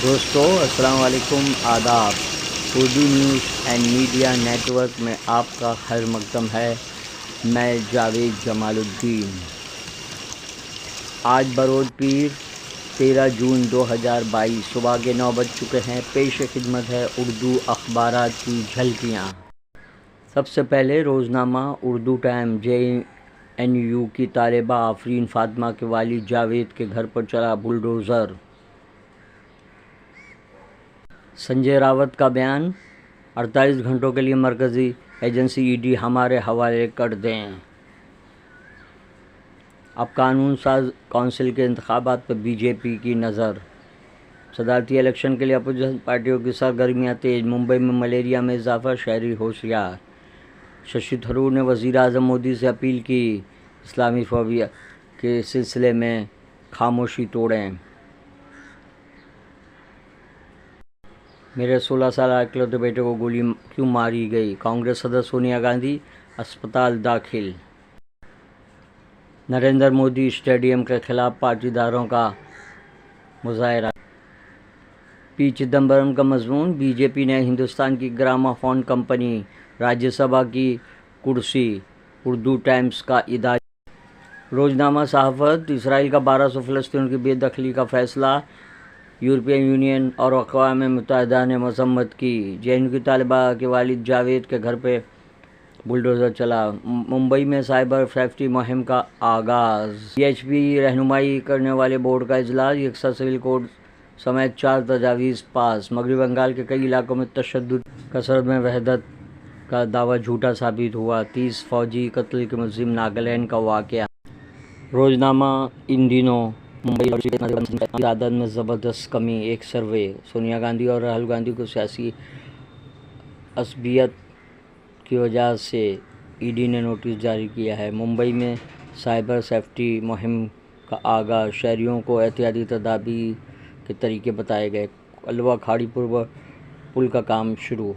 दोस्तों अस्सलाम वालेकुम, आदाब। Urdu news and media network में आपका खैर मकदम है। मैं जावेद जमालुद्दीन। आज बरोज़ पीर 13 जून 2022 सुबह के 9 बज चुके हैं। पेश खिदमत है उर्दू अखबारात की झलकियाँ। सबसे पहले रोज़नामा उर्दू टाइम। JNU की तालिबा आफरीन फातिमा के वालिद जावेद के घर पर चला बुलडोज़र। संजय रावत का बयान, 48 घंटों के लिए मरकज़ी एजेंसी ED हमारे हवाले कर दें। अब कानून साज कौंसिल के इंतखाबात पर BJP की नज़र। सदारती इलेक्शन के लिए अपोजिशन पार्टियों की सरगर्मियाँ तेज़। मुंबई में मलेरिया में इजाफा, शहरी होशियार। शशि थरूर ने वज़ीर आज़म मोदी से अपील की, इस्लामी फोबिया के सिलसिले में खामोशी तोड़ें। मेरे 16 साल इकलौते बेटे को गोली क्यों मारी गई? कांग्रेस सदस्य सोनिया गांधी अस्पताल दाखिल। नरेंद्र मोदी स्टेडियम के खिलाफ पाटीदारों का मुजाहरा। P चिदम्बरम का मजमून, BJP ने हिंदुस्तान की ग्रामाफोन कंपनी राज्यसभा की कुर्सी। उर्दू टाइम्स का इदारा। रोज़नामा सहाफ़त, इसराइल का 1200 फ़लस्तीनियों की बेदखली का फ़ैसला। यूरोपियन यूनियन और अक़वाम मुत्तहिदा ने मज़म्मत की। JNU की तालिबा के वालिद जावेद के घर पे बुलडोज़र चला। मुंबई में साइबर सेफ्टी मुहिम का आगाज़। PHP रहनुमाई करने वाले बोर्ड का इजलास। यकसा सिविल कोड समेत 4 तजावीज़ पास। मगरबी बंगाल के कई इलाकों में तशद्दुद। कसरत में वहदत का दावा झूठा साबित हुआ। 30 फ़ौजी कत्ल के मुलज़िम। नागालैंड का वाक़या। रोज़नामा इन दिनों मुंबई और की आदत में ज़बरदस्त कमी। एक सर्वे। सोनिया गांधी और राहुल गांधी को सियासी असबियत की वजह से ED ने नोटिस जारी किया है। मुंबई में साइबर सेफ्टी मुहिम का आगाज़। शहरियों को एहतियाती तदाबीर के तरीके बताए गए। अलवा खाड़ी पुल का काम शुरू।